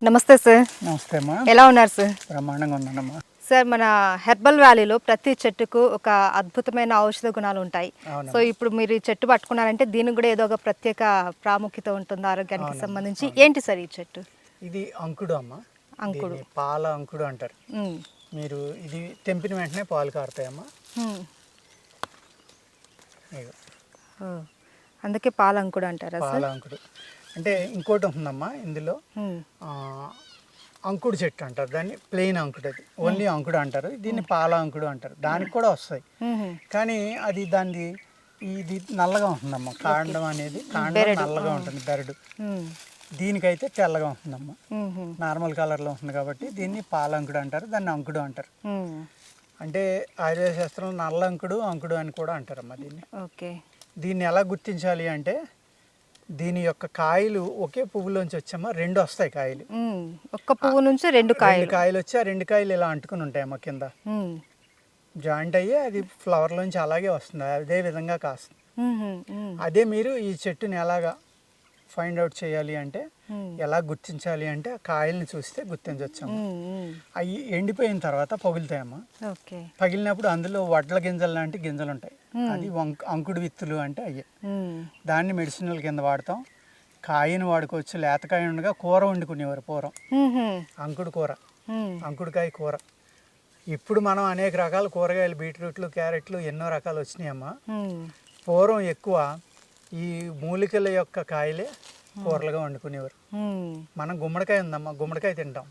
నమస్తే సార్. నమస్తే అమ్మా. ఎలా ఉన్నారు సార్? బ్రహ్మాండంగా ఉన్నానమ్మా. సార్, మన హెర్బల్ వ్యాలీలో ప్రతి చెట్టుకు ఒక అద్భుతమైన ఔషధ గుణాలు ఉంటాయి. సో ఇప్పుడు మీరు ఈ చెట్టు పట్టుకున్నారంటే దీనికి కూడా ఏదో ఒక ప్రత్యేక ప్రాముఖ్యత ఉంటుంది ఆరోగ్యానికి సంబంధించి. ఏంటి సార్ ఈ చెట్టు? ఇది అంకుడు అమ్మ. అంకుడు, పాల అంకుడు అంటారు. మీరు ఇది తెంపిన వెంటనే పాలు కారుతాయమ్మా. అందుకే పాల అంకుడు అంటారా? పాల అంకుడు అంటే ఇంకోటి ఉంటుందమ్మా ఇందులో, అంకుడు చెట్టు అంటారు దాన్ని. ప్లెయిన్ అంకుడు, అది ఓన్లీ అంకుడు అంటారు. దీన్ని పాల అంకుడు అంటారు. దానికి కూడా వస్తాయి, కానీ అది దాన్ని ఇది నల్లగా ఉంటుందమ్మా. కాండం అనేది కాండం నల్లగా ఉంటుంది, బెరడు. దీనికైతే తెల్లగా ఉంటుందమ్మా, నార్మల్ కలర్లో ఉంటుంది కాబట్టి దీన్ని పాల అంకుడు అంటారు, దాన్ని అంకుడు అంటారు. అంటే ఆయుర్వేద శాస్త్రంలో నల్ల అంకుడు అంకుడు అని కూడా అంటారమ్మా దీన్ని. ఓకే. దీన్ని ఎలా గుర్తించాలి అంటే, దీని యొక్క కాయలు ఒకే పువ్వులోంచి వచ్చామా, రెండు వస్తాయి కాయలు. ఒక్క పువ్వు నుంచి రెండు కాయలు వచ్చి ఆ రెండు కాయలు ఇలా అంటుకుని ఉంటాయమ్మా కింద, జాయింట్ అయ్యి అది ఫ్లవర్లోంచి అలాగే వస్తుంది, అదే విధంగా కాస్తుంది. అదే మీరు ఈ చెట్టుని ఎలాగా ఫైండ్ అవుట్ చేయాలి అంటే, ఎలా గుర్తించాలి అంటే, ఆ కాయల్ని చూస్తే గుర్తించవచ్చమ్మా. అవి ఎండిపోయిన తర్వాత పగులుతాయమ్మా. పగిలినప్పుడు అందులో వడ్ల గింజలు లాంటి గింజలు ఉంటాయి, అది అంకుడు విత్తులు అంటే అయ్యే. దాన్ని మెడిసినల్ కింద వాడతాం. కాయను వాడుకోవచ్చు, లేతకాయ ఉండగా కూర వండుకునేవారు పూర్వం, అంకుడు కూర, అంకుడుకాయ కూర. ఇప్పుడు మనం అనేక రకాల కూరగాయలు, బీట్రూట్లు, క్యారెట్లు ఎన్నో రకాలు వచ్చినాయమ్మా. పూర్వం ఎక్కువ ఈ మూలికల యొక్క కాయలే కూరలుగా వండుకునేవారు. మనం గుమ్మడికాయ ఉందమ్మా, గుమ్మడికాయ తింటాం,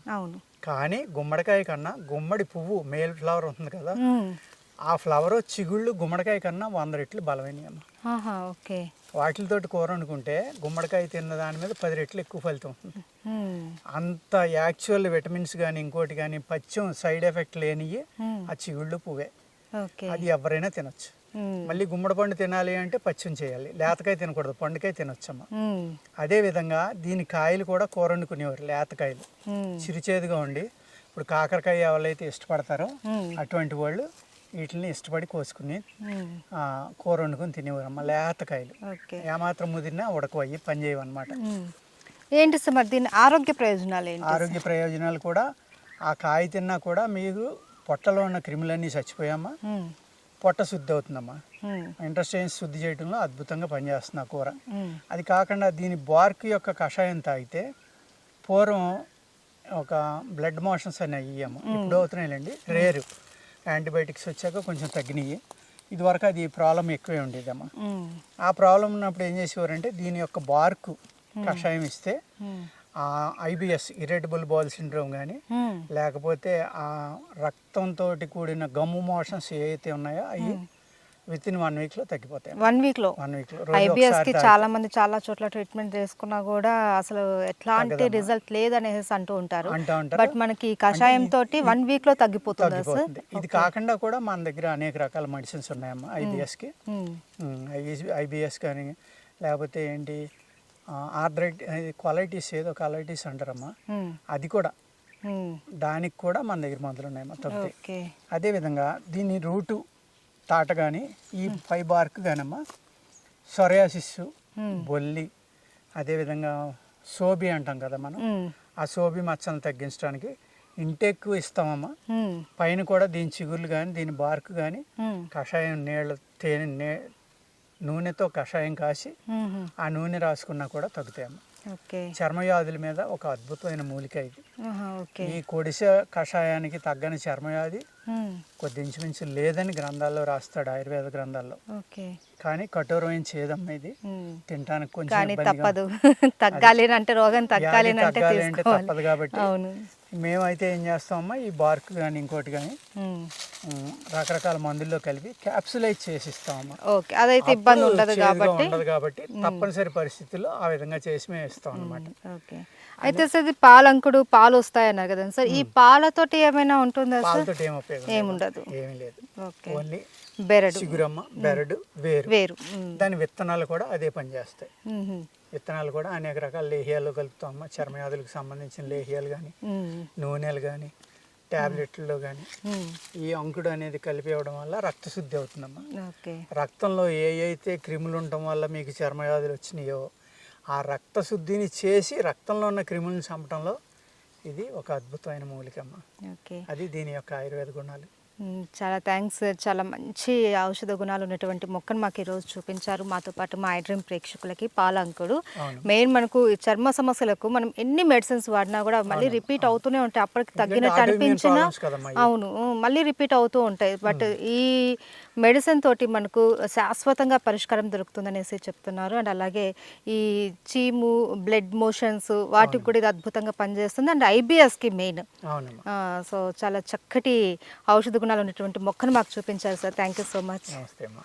కానీ గుమ్మడికాయ కన్నా గుమ్మడి పువ్వు, మేల్ ఫ్లవర్ ఉంటుంది కదా, ఆ ఫ్లవర్ చిగుళ్ళు గుమ్మడికాయ కన్నా 100 రెట్లు బలమైనయమ్మా. వాటితోటి కూర వండుకుంటే గుమ్మడికాయ తిన్న దాని మీద 10 రెట్లు ఎక్కువ ఫలితం ఉంటుంది. అంత యాక్చువల్ విటమిన్స్ కానీ ఇంకోటి కానీ పచ్చం సైడ్ ఎఫెక్ట్ లేనివి ఆ చిగుళ్ళు పువ్వే. అది ఎవరైనా తినొచ్చు. మళ్ళీ గుమ్మడి పండు తినాలి అంటే పచ్చం చేయాలి, లేతకాయ తినకూడదు, పండుకాయ తినొచ్చమ్మా. అదే విధంగా దీని కాయలు కూడా కూర వండుకునేవారు, లేతకాయలు చిరుచేదుగా ఉండి. ఇప్పుడు కాకరకాయ ఎవరైతే ఇష్టపడతారో అటువంటి వాళ్ళు వీటిని ఇష్టపడి కోసుకుని కూర వండుకుని తినేవారమ్మా. లేతకాయలు ఏమాత్రం ముదిరినా ఉడకవయ్యి పని చేయవన్నమాట. ఏంటి సార్ మరి దీని ఆరోగ్య ప్రయోజనాలు? ఆరోగ్య ప్రయోజనాలు కూడా, ఆ కాయ తిన్నా కూడా మీరు పొట్టలో ఉన్న క్రిములన్నీ చచ్చిపోయామ్మా, పొట్ట శుద్ధి అవుతుందమ్మా. ఇంటెస్టైన్స్ శుద్ధి చేయడంలో అద్భుతంగా పనిచేస్తుంది ఆ కూర. అది కాకుండా దీని బార్క్ యొక్క కషాయం తాగితే, పూర్వం ఒక బ్లడ్ మోషన్స్ అని అయ్యాము, ఇప్పుడు అవుతున్నాయిలేండి, రేరు. యాంటీబయాటిక్స్ వచ్చాక కొంచెం తగ్గినాయి. ఇదివరకు అది ప్రాబ్లం ఎక్కువే ఉండేదమ్మా. ఆ ప్రాబ్లం ఉన్నప్పుడు ఏం చేసేవారంటే, దీని యొక్క బార్కు కషాయం ఇస్తే IBS, ఇరిటబుల్ బౌల్ సిండ్రోమ్ కానీ, లేకపోతే ఆ రక్తంతో కూడిన గమ్ము మోషన్స్ ఏవైతే ఉన్నాయో అవి విత్ ఇన్ 1 వీక్లో తగ్గిపోతాయి. 1 వీక్లో IBS కి చాలా మంది చాలా చోట్ల ట్రీట్మెంట్ చేసుకున్నా కూడా అసలు ఎట్లాంటి రిజల్ట్ లేదనేసి అంటూ ఉంటారు. బట్ మనకి కషాయం తోటి 1 వీక్లో తగ్గిపోతుంది. ఇది కాకుండా కూడా మన దగ్గర అనేక రకాల మెడిసిన్స్ ఉన్నాయమ్మా IBSకి. IBS కానీ, లేకపోతే ఏంటి క్వాలిటీస్, ఏదో క్వాలిటీస్ అంటారమ్మా, అది కూడా, దానికి కూడా మన దగ్గర మందులు ఉన్నాయమ్మా తగ్గుతాయి. అదేవిధంగా దీని రూటు తాట కానీ, ఈ పై బార్క్ కానమ్మా, సొరియాసిస్, బొల్లి, అదేవిధంగా సోబి అంటాం కదా మనం, ఆ సోబి మచ్చలను తగ్గించడానికి ఇంటెక్ ఇస్తామమ్మా. పైన కూడా దీని చిగుర్లు కానీ, దీని బార్క్ కానీ కషాయం నీళ్ళ తేనె నూనెతో కషాయం కాసి ఆ నూనె రాసుకున్నా కూడా తగ్గుతాయమ్మా. చర్మవ్యాధుల మీద ఒక అద్భుతమైన మూలిక ఇది. ఈ కొడిసె కషాయానికి తగ్గని చర్మవ్యాధి కొద్ది ఇంచుమించు లేదని గ్రంథాల్లో రాస్తాడు, ఆయుర్వేద గ్రంథాల్లో. కానీ కఠోరమైన చేదమ్మా ఇది, తినడానికి కొంచెం తప్పదు, తగ్గాలి అంటే రోగం తగ్గాలి అంటే తప్పదు. కాబట్టి మేమైతే ఏం చేస్తామమ్మా, ఈ బార్క్ కానీ ఇంకోటి కానీ రకరకాల మందుల్లో కలిపి క్యాప్సులైజ్ చేసి ఇస్తామమ్మా. అదైతే ఇబ్బంది ఉండదు కాబట్టి తప్పనిసరి పరిస్థితుల్లో ఆ విధంగా చేసి మేము ఇస్తాం అన్నమాట. అయితే సార్ ఇది పాలంకుడు, పాలు వస్తాయన్నారు కదా సార్, ఈ పాలతోటి ఏమైనా ఉంటుందా? పాలతోటి ఏం ఉపయోగం ఏముండదు, ఏమీ లేదు. ఓన్లీ బెరడు, చిగురమ్మ, బెరడు, వేరు. దాని విత్తనాలు కూడా అదే పని చేస్తాయి. విత్తనాలు కూడా అనేక రకాల లేహ్యాలు కలుపుతామమ్మా. చర్మవ్యాధులకు సంబంధించిన లేహ్యాలు కానీ, నూనెలు కానీ, ట్యాబ్లెట్లో కానీ ఈ అంకుడు అనేది కలిపి ఇవ్వడం వల్ల రక్తశుద్ధి అవుతుందమ్మా. రక్తంలో ఏ అయితే క్రిములు ఉండటం వల్ల మీకు చర్మవ్యాధులు వచ్చినాయో ఆ రక్త శుద్ధిని చేసి రక్తంలో ఉన్న క్రిములను చంపడంలో ఇది ఒక అద్భుతమైన మూలికమ్మ. ఓకే. అది దీని యొక్క ఆయుర్వేద గుణాలు. చాలా థ్యాంక్స్. చాలా మంచి ఔషధ గుణాలు ఉన్నటువంటి మొక్కను మాకు ఈరోజు చూపించారు. మాతో పాటు మా ఐడ్రీమ్ ప్రేక్షకులకి పాలంకుడు. మెయిన్ మనకు ఈ చర్మ సమస్యలకు మనం ఎన్ని మెడిసిన్స్ వాడినా కూడా మళ్ళీ రిపీట్ అవుతూనే ఉంటాయి. అప్పటికి తగ్గినట్టు అనిపించినా అవును మళ్ళీ రిపీట్ అవుతూ ఉంటాయి. బట్ ఈ మెడిసిన్ తోటి మనకు శాశ్వతంగా పరిష్కారం దొరుకుతుందనేసి చెప్తున్నారు. అండ్ అలాగే ఈ చీము, బ్లడ్ మోషన్స్ వాటికి కూడా ఇది అద్భుతంగా పనిచేస్తుంది. And ఐబిఎస్కి main. సో చాలా చక్కటి ఔషధ గుణాలు ఉన్నటువంటి మొక్కను మాకు చూపించారు sir. Thank you so much. నమస్తే అమ్మా.